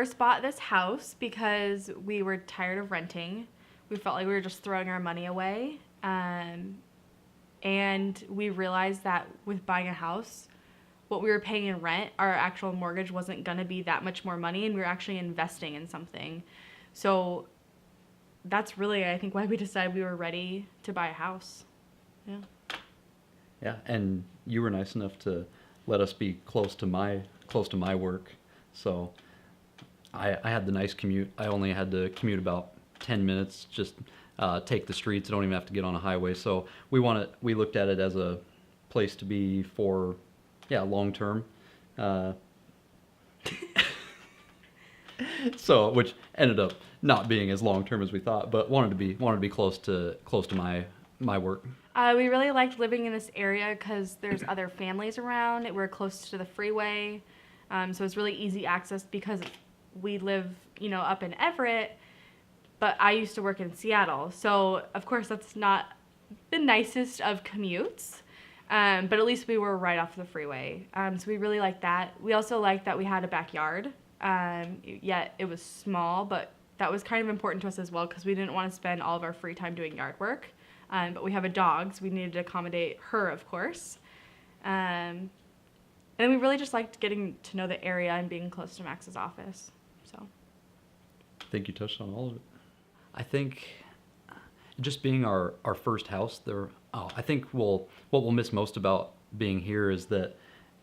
first bought this house because we were tired of renting. We felt like we were just throwing our money away. And we realized that with buying a house, what we were paying in rent, our actual mortgage wasn't going to be that much more money, and we were actually investing in something. So that's really, I think, why we decided we were ready to buy a house. Yeah. Yeah, and you were nice enough to let us be close to my work. So I had the nice commute. I only had to commute about 10 minutes, just take the streets. I don't even have to get on a highway. So we looked at it as a place to be for, long term. So which ended up not being as long term as we thought, but wanted to be close to my work. We really liked living in this area because there's other families around. We're close to the freeway, so it's really easy access because we live, up in Everett, but I used to work in Seattle. So, of course, that's not the nicest of commutes, but at least we were right off the freeway. So we really liked that. We also liked that we had a backyard, yet it was small, but that was kind of important to us as well because we didn't want to spend all of our free time doing yard work. But we have a dog, so we needed to accommodate her, of course. And we really just liked getting to know the area and being close to Max's office. So I think you touched on all of it. I think just being our first house there, I think what we'll miss most about being here is that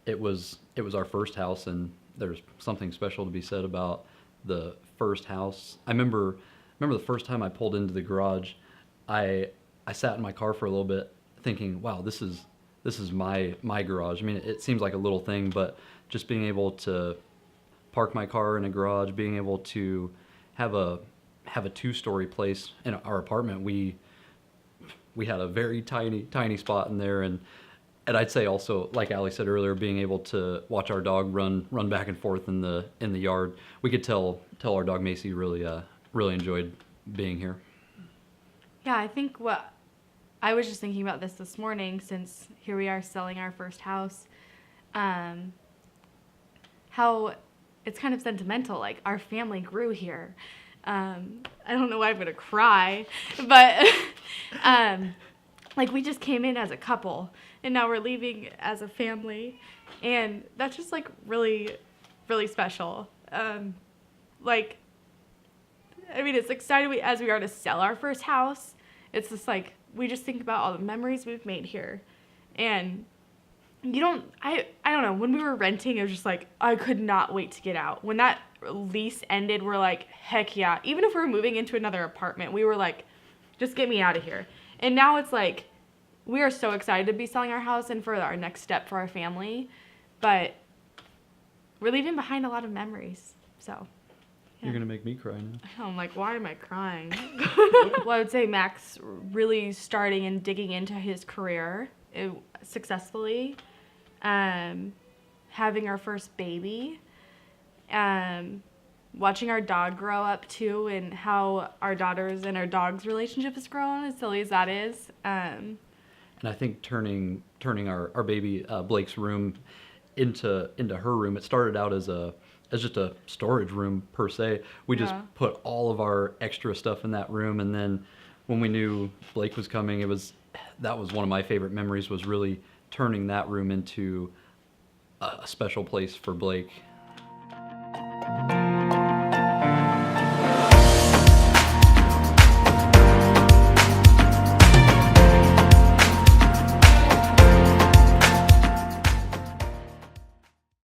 it was our first house, and there's something special to be said about the first house. I remember the first time I pulled into the garage, I sat in my car for a little bit thinking, wow, this is my garage. I mean, it seems like a little thing, but just being able to park my car in a garage, being able to have a 2-story place in our apartment, we had a very tiny spot in there, and I'd say also, like Alli said earlier, being able to watch our dog run back and forth in the yard. We could tell our dog Macy really enjoyed being here. yeah, I think I was just thinking about this morning, since here we are selling our first house, how it's kind of sentimental. Like, our family grew here. I don't know why I'm going to cry, but like, we just came in as a couple, and now we're leaving as a family, and that's just, like, really, really special. Like, I mean, it's exciting as we are to sell our first house. It's just like, we just think about all the memories we've made here. And I don't know, when we were renting, it was just like, I could not wait to get out. When that lease ended, we're like, heck yeah. Even if we were moving into another apartment, we were like, just get me out of here. And now it's like, we are so excited to be selling our house and for our next step for our family. But we're leaving behind a lot of memories, so. Yeah. You're going to make me cry now. I'm like, why am I crying? Well, I would say Max really starting and digging into his career successfully, having our first baby, watching our dog grow up too, and how our daughter's and our dog's relationship has grown, as silly as that is. And I think turning our baby Blake's room into her room, it started out as just a storage room per se. We just put all of our extra stuff in that room, and then when we knew Blake was coming, that was one of my favorite memories, was really turning that room into a special place for Blake.